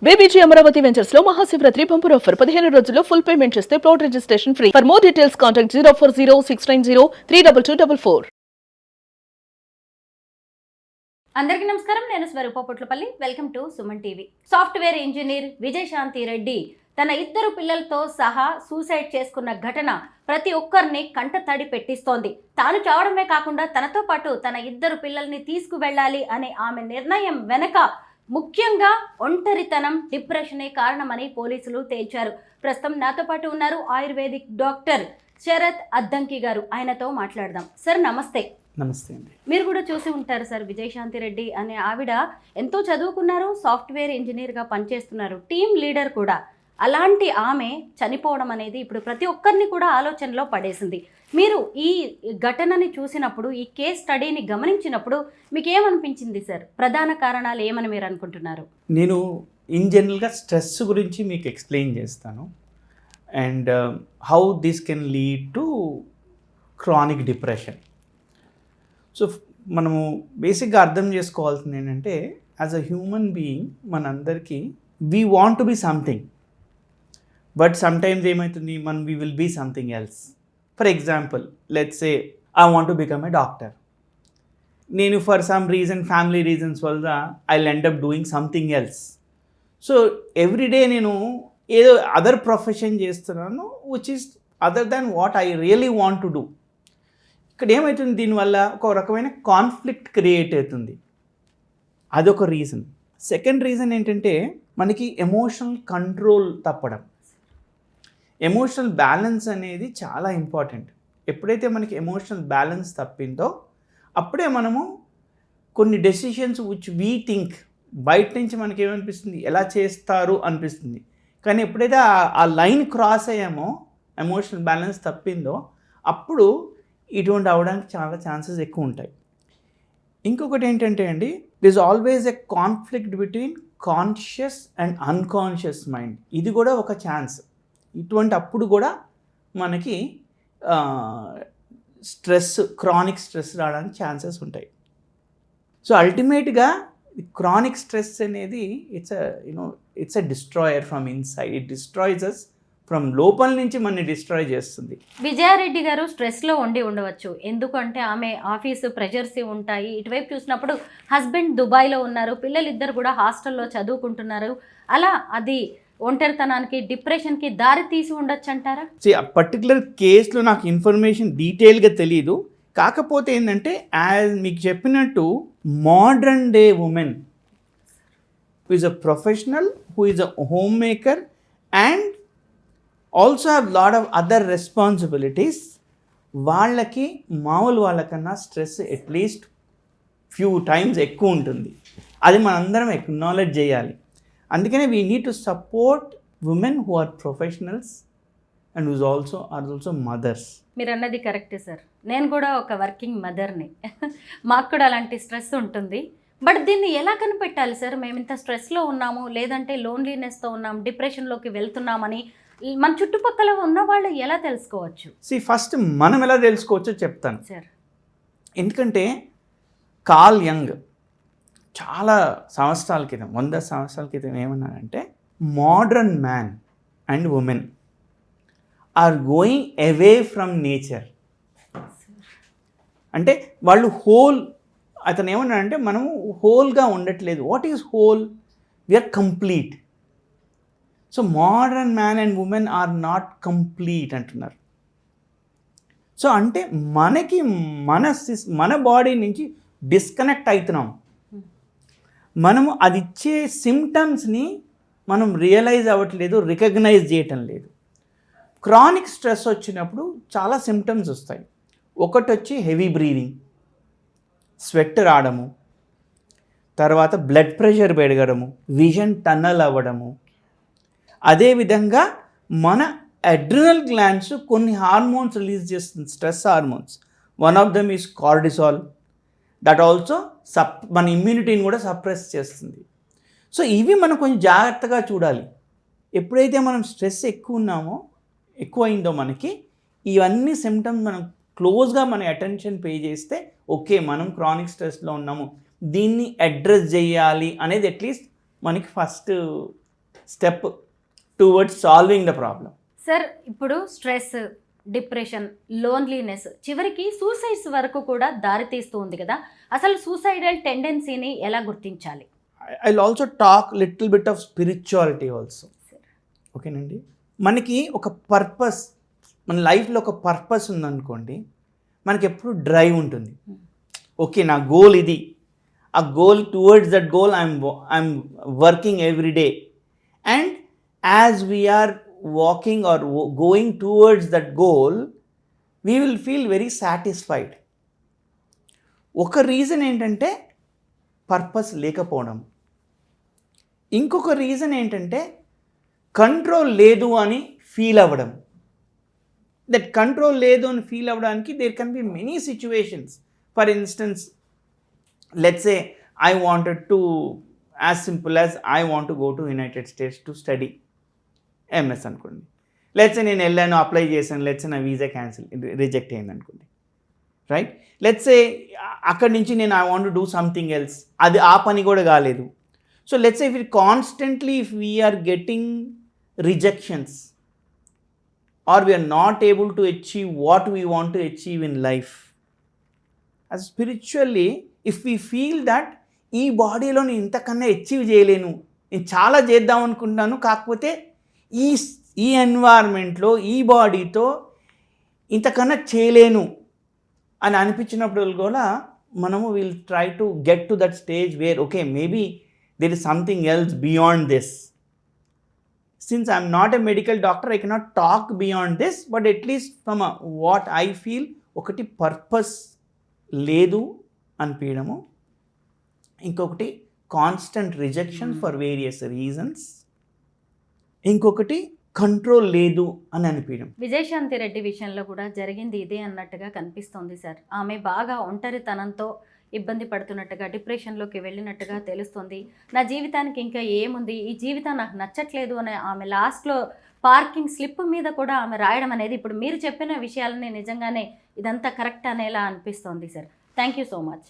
BBG Amaravati ventures లో Mahashivratri bumper offer 15 రోజుల్లో full payment చేస్తే plot registration free. For more details contact 04069032244. అందరికీ నమస్కారం. నేను Swaroopa Potlapalli. Welcome to Suman TV. Software engineer Vijayashanti Reddy తన ఇద్దరు పిల్లలతో సహా సూసైడ్ చేసుకున్న ఘటన ప్రతి ఒక్కరిని కంట తడి పెట్టిస్తోంది. తాను చావడమే కాకుండా తనతో పాటు తన ఇద్దరు పిల్లల్ని తీసుకువెళ్ళాలి అనే ఆమె నిర్ణయం వెనక ముఖ్యంగా ఒంటరితనం, డిప్రెషనే కారణమని పోలీసులు తేల్చారు. ప్రస్తుతం నాతో పాటు ఉన్నారు ఆయుర్వేదిక్ డాక్టర్ శరత్ అద్దంకి గారు. ఆయనతో మాట్లాడదాం. సార్ నమస్తే. నమస్తే అండి. మీరు కూడా చూసి ఉంటారు సార్, విజయశాంతి రెడ్డి అనే ఆవిడ ఎంతో చదువుకున్నారు, సాఫ్ట్వేర్ ఇంజనీర్గా పనిచేస్తున్నారు, టీమ్ లీడర్ కూడా. అలాంటి ఆమె చనిపోవడం అనేది ఇప్పుడు ప్రతి ఒక్కరిని కూడా ఆలోచనలో పడేసింది. మీరు ఈ ఘటనని చూసినప్పుడు, ఈ కేస్ స్టడీని గమనించినప్పుడు మీకు ఏమనిపించింది సార్? ప్రధాన కారణాలు ఏమని మీరు అనుకుంటున్నారు? నేను ఇన్ జనరల్గా స్ట్రెస్ గురించి మీకు ఎక్స్ప్లెయిన్ చేస్తాను and how this can lead to chronic depression. So మనము బేసిక్గా అర్థం చేసుకోవాల్సింది ఏంటంటే, యాజ్ అ హ్యూమన్ బీయింగ్ మనందరికీ we want to be something, but sometimes ఏమవుతుంది, we will be something else. For example, let's say I want to become a doctor. నేను for some reason, family reasons వల్ల I will end up doing something else. So everyday నేను ఏదో other profession చేస్తున్నాను which is other than what I really want to do. ఇక్కడ ఏమవుతుంది, దీనివల్ల ఒక రకమైన కాన్ఫ్లిక్ట్ క్రియేట్ అవుతుంది. అదొక రీజన్. సెకండ్ రీజన్ ఏంటంటే, మనకి ఎమోషనల్ కంట్రోల్ తప్పడం. ఎమోషనల్ బ్యాలెన్స్ అనేది చాలా ఇంపార్టెంట్. ఎప్పుడైతే మనకి ఎమోషనల్ బ్యాలెన్స్ తప్పిందో అప్పుడే మనము కొన్ని డెసిషన్స్ విచ్ వీ థింక్, బయట నుంచి మనకి ఏమనిపిస్తుంది, ఎలా చేస్తారు అనిపిస్తుంది. కానీ ఎప్పుడైతే ఆ లైన్ క్రాస్ అయ్యామో, ఎమోషనల్ బ్యాలెన్స్ తప్పిందో, అప్పుడు ఇటువంటి అవడానికి చాలా ఛాన్సెస్ ఎక్కువ ఉంటాయి. ఇంకొకటి ఏంటంటే అండి, there is always a conflict between conscious and unconscious mind. ఇది కూడా ఒక ఛాన్స్. ఇటువంటి అప్పుడు కూడా మనకి స్ట్రెస్, క్రానిక్ స్ట్రెస్ రావడానికి ఛాన్సెస్ ఉంటాయి. సో అల్టిమేట్గా క్రానిక్ స్ట్రెస్ అనేది it's a destroyer from inside. It destroys us from లోపల నుంచి మనని డిస్ట్రాయ్ చేస్తుంది. విజయారెడ్డి గారు స్ట్రెస్లో ఉండవచ్చు. ఎందుకంటే ఆమె ఆఫీసు ప్రెషర్స్ ఉంటాయి. ఇటువైపు చూసినప్పుడు హస్బెండ్ దుబాయ్లో ఉన్నారు, పిల్లలు ఇద్దరు కూడా హాస్టల్లో చదువుకుంటున్నారు. అలా అది ఒంటరితనానికి, డిప్రెషన్కి దారి తీసి ఉండొచ్చు అంటారా? ఆ పర్టికులర్ కేసులో నాకు ఇన్ఫర్మేషన్ డీటెయిల్గా తెలియదు. కాకపోతే ఏంటంటే, యాజ్ మీకు చెప్పినట్టు, modern day women who is a professional, who is a home maker and also have lot of other responsibilities, వాళ్ళకి మామూలు వాళ్ళకన్నా స్ట్రెస్ అట్లీస్ట్ ఫ్యూ టైమ్స్ ఎక్కువ ఉంటుంది. అది మనందరం ఎక్నాలెడ్జ్ చేయాలి. అందుకనే we need to support women who are professionals and whose also mothers. మీరు అన్నది కరెక్టే సార్. నేను కూడా ఒక వర్కింగ్ మదర్ని. మాకు కూడా అలాంటి స్ట్రెస్ ఉంటుంది. బట్ దీన్ని ఎలా కనిపెట్టాలి సార్? మేము ఇంత స్ట్రెస్లో ఉన్నాము, లేదంటే లోన్లీనెస్తో ఉన్నాము, డిప్రెషన్లోకి వెళ్తున్నామని మన చుట్టుపక్కల ఉన్న వాళ్ళు ఎలా తెలుసుకోవచ్చు? ఫస్ట్ మనం ఎలా తెలుసుకోవచ్చో చెప్తాను సార్. ఎందుకంటే కార్ల్ యంగ్ చాలా సంవత్సరాల క్రితం, 100 సంవత్సరాల క్రితం ఏమన్నారంటే, modern man and women are going away from nature. అంటే వాళ్ళు అతను ఏమన్నాడంటే, మనము హోల్గా ఉండట్లేదు. What is whole? We are complete. So modern man and women are not complete అంటున్నారు. సో అంటే మనకి మన బాడీ నుంచి డిస్కనెక్ట్ అవుతున్నాం. మనము అది ఇచ్చే సిమ్టమ్స్ని మనం రియలైజ్ అవ్వట్లేదు, రికగ్నైజ్ చేయటం లేదు. క్రానిక్ స్ట్రెస్ వచ్చినప్పుడు చాలా సిమ్టమ్స్ వస్తాయి. ఒకటి వచ్చి హెవీ బ్రీదింగ్, స్వెట్ రావడము, తర్వాత బ్లడ్ ప్రెషర్ పెరగడము, విజన్ టన్నల్ అవ్వడము. అదేవిధంగా మన అడ్రినల్ గ్లాండ్స్ కొన్ని హార్మోన్స్ రిలీజ్ చేస్తుంది, stress hormones. One of them is cortisol. That also మన ఇమ్యూనిటీని కూడా సప్రెస్ చేస్తుంది. సో ఇవి మనం కొంచెం జాగ్రత్తగా చూడాలి. ఎప్పుడైతే మనం స్ట్రెస్ ఎక్కువైందో మనకి ఇవన్నీ సిమ్టమ్స్ మనం క్లోజ్గా మన అటెన్షన్ పే చేస్తే, ఓకే మనం క్రానిక్ స్ట్రెస్లో ఉన్నాము, దీన్ని అడ్రస్ చేయాలి అనేది అట్లీస్ట్ మనకి first step towards solving the problem. Sir ఇప్పుడు స్ట్రెస్, డిప్రెషన్, లోన్లీనెస్ చివరికి సూసైడ్స్ వరకు కూడా దారితీస్తూ ఉంది కదా, అసలు సూసైడల్ టెండెన్సీని ఎలా గుర్తించాలి? I'll also talk little bit of spirituality also. ఓకేనండి, మనకి ఒక పర్పస్, మన లైఫ్లో ఒక పర్పస్ ఉందనుకోండి, మనకి ఎప్పుడు డ్రైవ్ ఉంటుంది. ఓకే, నా గోల్ ఇది, ఆ goal towards that goal I'm working every day, and as we are walking or going towards that goal, we will feel very satisfied. ఒక రీజన్ ఏంటంటే పర్పస్ లేకపోవడం, ఇంకొక రీజన్ ఏంటంటే కంట్రోల్ లేదు అని ఫీల్ అవ్వడం. దట్ కంట్రోల్ లేదు అని ఫీల్ అవ్వడానికి there can be many situations. For instance, let's say I wanted to, as simple as I want to go to United States to study MS అనుకోండి. Let's నేను వెళ్ళాను, apply చేశాను, let's నా visa reject అయింది అనుకోండి, right? Let's అక్కడి నుంచి నేను I want to do something else, అది ఆ పని కూడా కాలేదు. So let's if constantly if we are getting rejections or we are not able to achieve what we want to achieve in life, as spiritually if we feel that ఈ బాడీలో నేను ఇంతకన్నా achieve చేయలేను, నేను చాలా చేద్దాం అనుకుంటున్నాను, కాకపోతే ఈ ఎన్వైర్న్మెంట్లో ఈ బాడీతో ఇంతకన్నా చేయలేను అని అనిపించినప్పుడు కూడా మనము will try to get to that stage where okay maybe there is something else beyond this. Since I'm not a medical doctor, I cannot talk beyond this, but at least from what I feel, ఒకటి purpose లేదు అనిపించడము, ఇంకొకటి constant rejection for various reasons, ఇంకొకటి control లేదు అని అనిపించడం. విజయశాంతి రెడ్డి విషయంలో కూడా జరిగింది ఇదే అన్నట్టుగా కనిపిస్తోంది సార్. ఆమె బాగా ఒంటరితనంతో ఇబ్బంది పడుతున్నట్టుగా, డిప్రెషన్లోకి వెళ్ళినట్టుగా తెలుస్తుంది. నా జీవితానికి ఇంకా ఏముంది, ఈ జీవితం నాకు నచ్చట్లేదు అని ఆమె లాస్ట్లో పార్కింగ్ స్లిప్ మీద కూడా ఆమె రాయడం అనేది, ఇప్పుడు మీరు చెప్పిన విషయాలని నిజంగానే ఇదంతా కరెక్ట్ అనేలా అనిపిస్తోంది sir. Thank you so much.